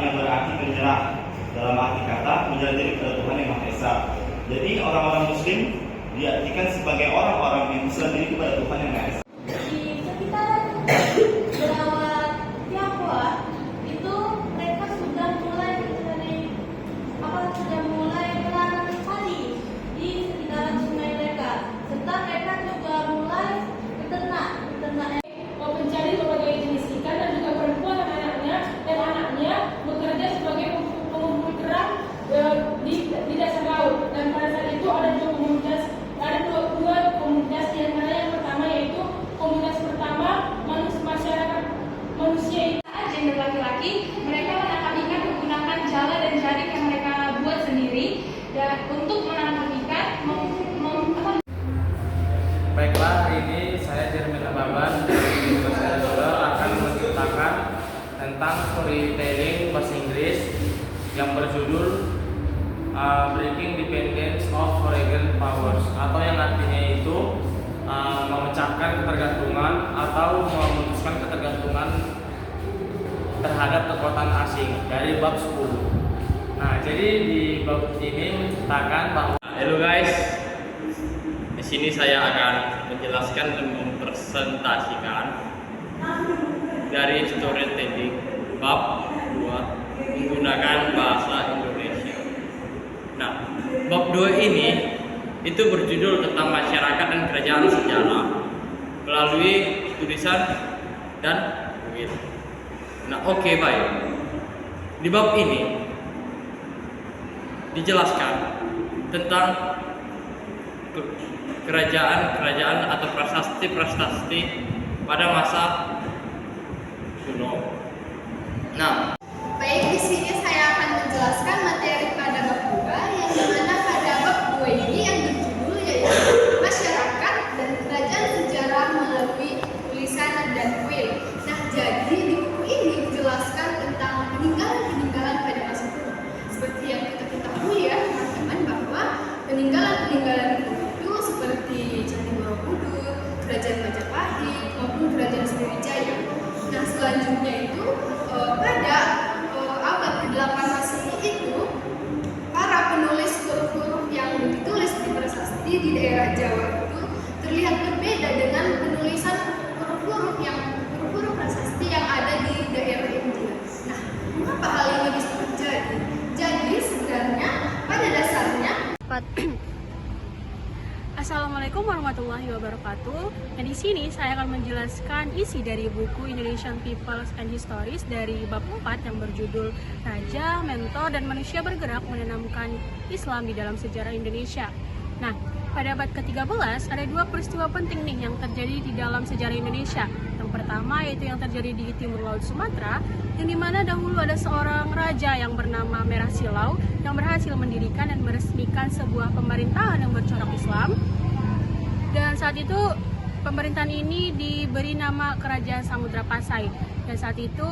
yang berarti penyerah. Dalam arti kata, menyerah diri kepada Tuhan Yang Maha Esa. Jadi orang-orang Muslim diartikan sebagai orang-orang yang berserah diri kepada Tuhan Yang Maha Esa. Di sekitaran Berawat Tiongkok itu mereka sudah mulai melarang kali di sekitaran sungai mereka, serta mereka juga mulai beternak mencari berbagai jenis ikan dan juga perempuan dan anaknya bekerja sebagai pengumpul kerang di dasar laut. Dan pada saat itu ada dua komunitas di antara yang pertama yaitu komunitas pertama masyarakat manusia gender laki-laki. Mereka menangkap ikan menggunakan jala dan jaring yang mereka buat sendiri, dan untuk menangkap ikan Baiklah, hari ini saya Jermin Ababan dari Universitas Solo akan menceritakan tentang storytelling bahasa Inggris yang berjudul Breaking Dependence of Foreign Powers, atau yang artinya itu memecahkan ketergantungan atau memutuskan ketergantungan terhadap kekuatan asing dari bab 10. Nah, jadi di bab ini menceritakan bahwa Halo guys, di sini saya akan menjelaskan dan mempresentasikan dari storytelling bab 2 menggunakan bahasa Indonesia. Nah, bab 2 ini itu berjudul tentang masyarakat dan kerajaan sejarah melalui tulisan dan kuil. Nah, oke, baik. Di bab ini dijelaskan tentang kerajaan atau prasasti pada masa kuno. Nah, baik, di sini saya akan menjelaskan materi pada bab 2, yang dimana pada bab 2 ini yang berjudul yaitu masyarakat dan kerajaan sejarah melalui tulisan dan kuil. Nah, jadi di buku ini dijelaskan tentang peninggalan pada masa kuno. Seperti yang kita ketahui ya teman-teman, bahwa peninggalan itu seperti Candi Borobudur, Kerajaan Majapahit maupun Kerajaan Sriwijaya. Nah, selanjutnya itu pada abad ke-8 Masehi itu para penulis huruf-huruf yang ditulis di prasasti di daerah Jawa itu terlihat berbeda dengan penulisan huruf-huruf prasasti yang ada di daerah India. Nah, mengapa hal ini bisa terjadi? Jadi sebenarnya pada dasarnya Assalamualaikum warahmatullahi wabarakatuh. Nah, di sini saya akan menjelaskan isi dari buku Indonesian Peoples and Histories dari bab 4 yang berjudul Raja, Mentor, dan Manusia Bergerak Menanamkan Islam di dalam Sejarah Indonesia. Nah, pada abad ke-13 ada dua peristiwa penting nih yang terjadi di dalam sejarah Indonesia. Yang pertama yaitu yang terjadi di timur laut Sumatera, yang dimana dahulu ada seorang raja yang bernama Merah Silau yang berhasil mendirikan dan meresmikan sebuah pemerintahan yang bercorak Islam. Dan saat itu pemerintahan ini diberi nama Kerajaan Samudra Pasai. Dan saat itu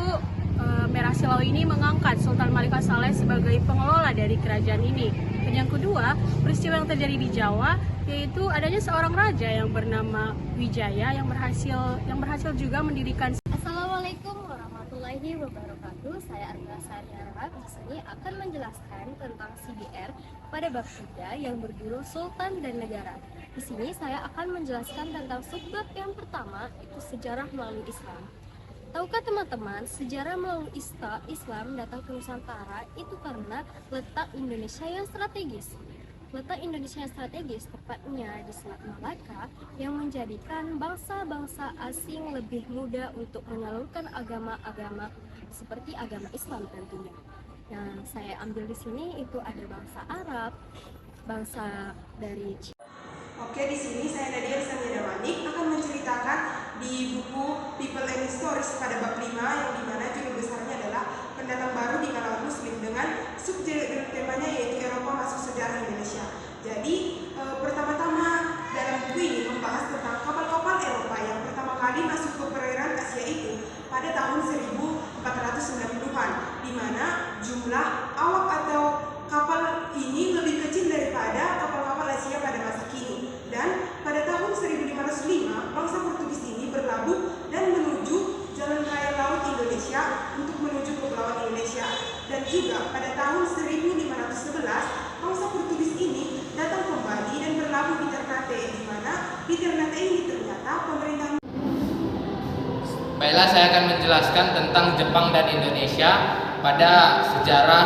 Merah Silau ini mengangkat Sultan Malika Saleh sebagai pengelola dari kerajaan ini. Dan yang kedua, peristiwa yang terjadi di Jawa yaitu adanya seorang raja yang bernama Wijaya yang berhasil juga mendirikan. Assalamualaikum warahmatullahi wabarakatuh. Saya Arga Sariara di sini akan menjelaskan tentang CBR pada bab 3 yang berjudul Sultan dan Negara. Di sini saya akan menjelaskan tentang subbab yang pertama, itu sejarah melalui Islam. Tahukah teman-teman, sejarah melalui Islam datang ke Nusantara itu karena letak Indonesia yang strategis. Letak Indonesia yang strategis tepatnya di Selat Malaka yang menjadikan bangsa-bangsa asing lebih mudah untuk menyalurkan agama-agama seperti agama Islam tentunya. Yang saya ambil di sini itu ada bangsa Arab, bangsa dari Oke, di sini saya Nadia Samiadamanik akan menceritakan di buku People and Stories pada bab 5 yang dimana judul besarnya adalah Pendatang Baru di Kalangan Muslim dengan subjudul temanya yaitu Eropa Masuk Sejarah Indonesia. Jadi pertama-tama dalam buku ini membahas tentang kapal-kapal Eropa yang pertama kali masuk ke perairan Asia itu pada tahun 1490-an, di mana jumlah awak atau kapal ini lebih kecil daripada kapal-kapal Asia pada masa kini. Dan pada tahun 1505, bangsa Portugis ini berlabuh dan menuju jalan raya laut Indonesia untuk menuju ke Kepulauan Indonesia. Dan juga pada tahun 1511, bangsa Portugis ini datang kembali dan berlabuh di Ternate, di mana di Ternate ini ternyata pemerintahan. Baiklah, saya akan menjelaskan tentang Jepang dan Indonesia pada sejarah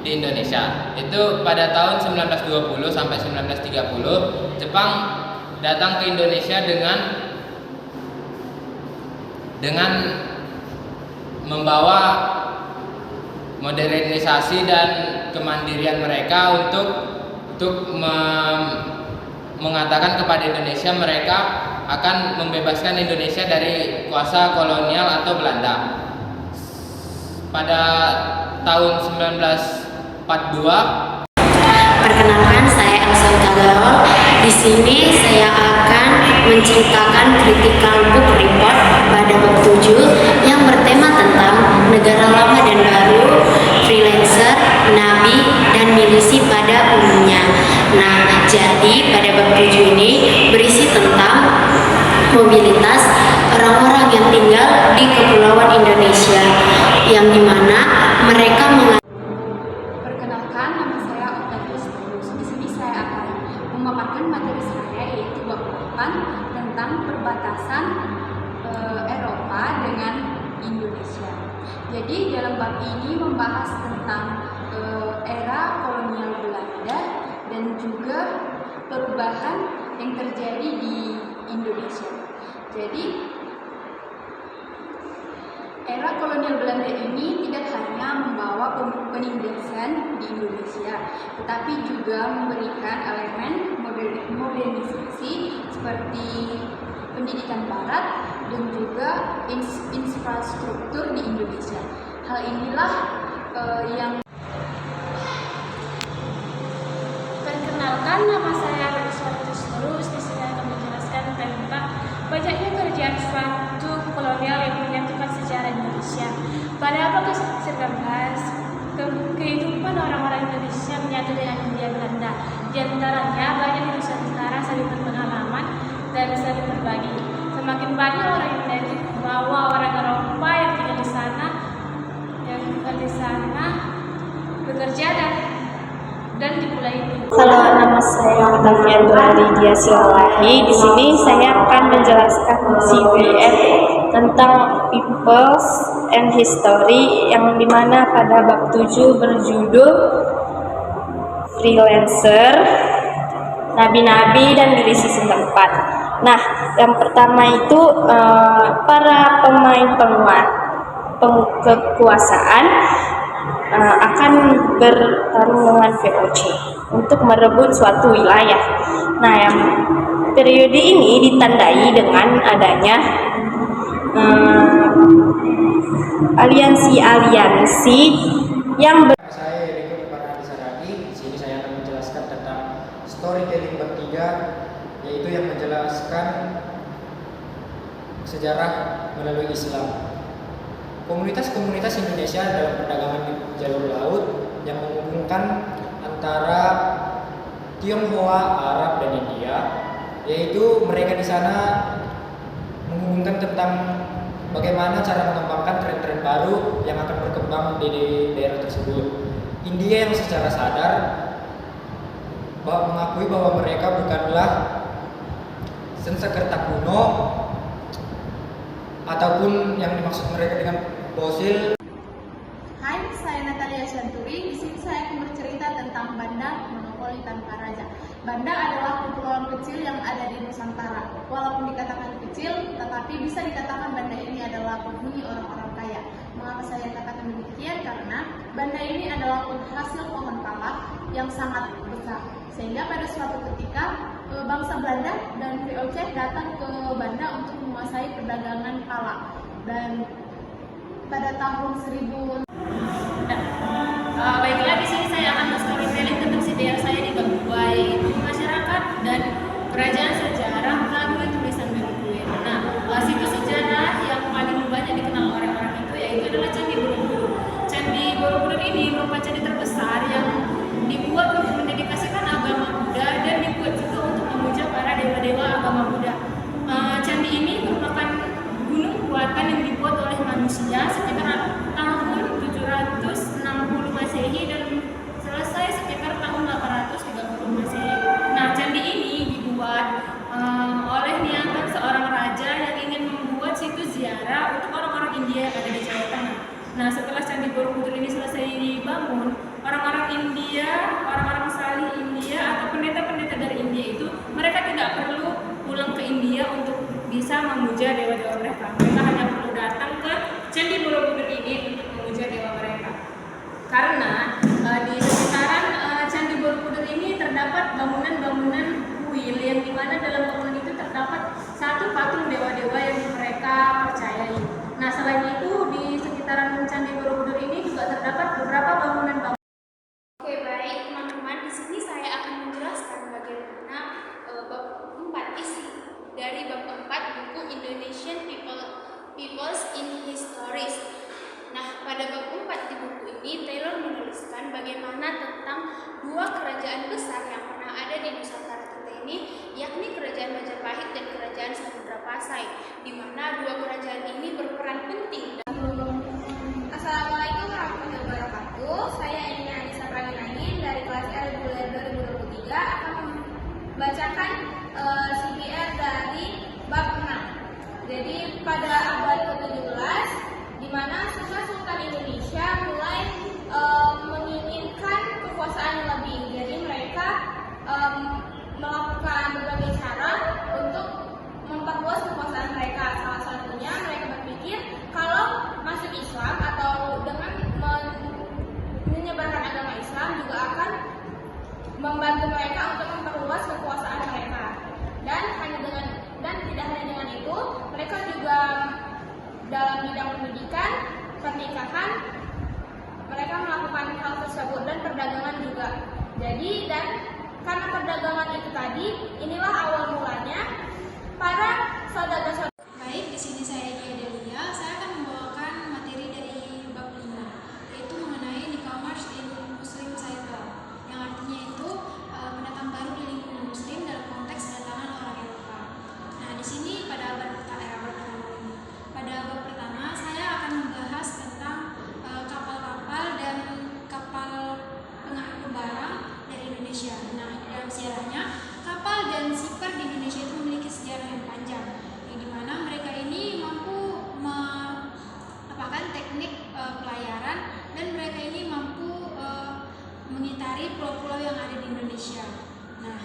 di Indonesia. Itu pada tahun 1920 sampai 1930, Jepang datang ke Indonesia dengan membawa modernisasi dan kemandirian mereka untuk mengatakan kepada Indonesia mereka akan membebaskan Indonesia dari kuasa kolonial atau Belanda. Pada tahun 1942, perkenalkan, saya Elsa Utagaol. Di sini saya akan menceritakan critical book report pada bab 7 yang bertema tentang negara lama dan baru, freelancer, nabi, dan milisi pada umumnya. Nah, jadi pada bab 7 ini berisi tentang mobilitas orang-orang yang tinggal di Kepulauan Indonesia, yang dimana mereka Perkenalkan, nama saya Octavius Paulus. Di sini saya akan memaparkan materi saya, yaitu bab 8 tentang perbatasan Eropa dengan Indonesia. Jadi dalam bab ini membahas tentang era kolonial Belanda dan juga perubahan yang terjadi di Indonesia. Jadi era kolonial Belanda ini tidak hanya membawa penindasan di Indonesia, tetapi juga memberikan elemen modernisasi seperti pendidikan barat dan juga infrastruktur di Indonesia. Hal inilah yang Perkenalkan, nama saya Roswatus Terus. Di sini akan menjelaskan tentang banyaknya kerjaan suatu kolonial yang menyatukan sejarah Indonesia. Pada abad ke-19, kehidupan orang-orang Indonesia menyatu dengan Hindia Belanda. Di antaranya banyak di Nusantara saling berpengalaman dan saling berbagi. Semakin banyak orang Indonesia membawa orang Eropa yang tinggal di sana bekerja dan dimulai itu. Halo, nama saya Octavia Lydia Silalahi. Di sini saya akan menjelaskan CPF tentang Peoples and History, yang dimana pada bab 7 berjudul Freelancer, Nabi-Nabi dan Milisi setempat. Nah, yang pertama itu para pemain penguat kekuasaan akan bertarung dengan VOC untuk merebut suatu wilayah. Nah, yang periode ini ditandai dengan adanya aliansi-aliansi yang Saya Eriko Farhadi Saragi. Di sini saya akan menjelaskan tentang storytelling bab 3, yaitu yang menjelaskan sejarah melalui Islam. Komunitas-komunitas Indonesia dalam perdagangan di jalur laut yang menghubungkan antara Tionghoa, Arab, dan India, yaitu mereka di sana menghubungkan tentang bagaimana cara mengembangkan tren-tren baru yang akan berkembang di daerah tersebut. India yang secara sadar mengakui bahwa mereka bukanlah Sanskerta kuno ataupun yang dimaksud mereka dengan fosil. Hai, saya Natalia Shanturi. Di sini saya akan bercerita tentang Banda, monopoli tanpa raja. Banda adalah kepulauan kecil yang ada di Nusantara. Walaupun dikatakan kecil, tetapi bisa dikatakan Banda ini adalah penghuni orang-orang kaya. Mengapa saya katakan demikian? Karena Banda ini adalah penghasil pohon pala yang sangat besar. Sehingga pada suatu ketika bangsa Belanda dan VOC datang ke Banda untuk menguasai perdagangan pala. Dan pada tahun 1000. Baiklah, di sini saya akan storytelling tentang sejarah saya di bab 2, yaitu masyarakat dan kerajaan sejarah melalui tulisan Borobudur. Nah, situs sejarah yang paling banyak dikenal orang-orang itu yaitu adalah Candi Borobudur. Candi Borobudur ini merupakan candi terbesar yang dibuat untuk mendedikasikan agama Buddha dan dibuat juga untuk memuja para dewa-dewa agama Buddha. Candi ini merupakan gunung buatan yang dibuat oleh manusia sekitar tahun 760 karena di sekitaran Candi Borobudur ini terdapat bangunan-bangunan kuil yang dimana dalam bangunan itu terdapat satu patung dewa-dewa yang mereka percayai. Nah, selain itu di sekitaran Candi Borobudur ini juga terdapat beberapa bangunan-bangunan. Oke, baik teman-teman, di sini saya akan menjelaskan bagaimana bab 4 isi dari bab 4 buku Indonesian Peoples in Histories. Nah, pada bab 4 di buku ini Taylor menuliskan bagaimana tentang dua kerajaan besar yang pernah ada di Nusantara kita ini, yakni Kerajaan Majapahit dan Kerajaan Samudra Pasai, di mana dua kerajaan ini berperan penting. Assalamualaikum warahmatullahi wabarakatuh. Saya Ina Anissa Pranginangin dari kelas R reguler 2023 akan membacakan CPR dari bab 6. Jadi pada abad ke-17, di mana Sultan Indonesia mulai menginginkan kekuasaan yang lebih. Jadi mereka melakukan berbagai cara untuk memperluas kekuasaan mereka. Salah satunya mereka berpikir kalau masuk Islam atau dengan menyebarkan agama Islam juga akan membantu mereka untuk memperluas kekuasaan mereka. Dan tidak hanya dengan itu, mereka juga dalam bidang pendidikan, pernikahan, mereka melakukan hal tersebut dan perdagangan juga. Jadi karena perdagangan itu tadi, inilah awal mulanya para saudagar-saudagar. Baik, di sini saya Dia Delia. Saya akan membawakan materi dari bab 5, yaitu mengenai newcomers in Muslim cycle, yang artinya itu pendatang baru di lingkungan Muslim dalam konteks kedatangan orang Eropa. Nah, di sini pada abad pertama ini, pada bab pertama saya akan membahas tentang kapal-kapal dan kapal pengangkut barang dari Indonesia. Nah, dalam sejarahnya kapal dan shipper di Indonesia itu memiliki sejarah yang panjang, yang dimana mereka ini mampu mengapakan teknik pelayaran, dan mereka ini mampu mengitari pulau-pulau yang ada di Indonesia. Nah,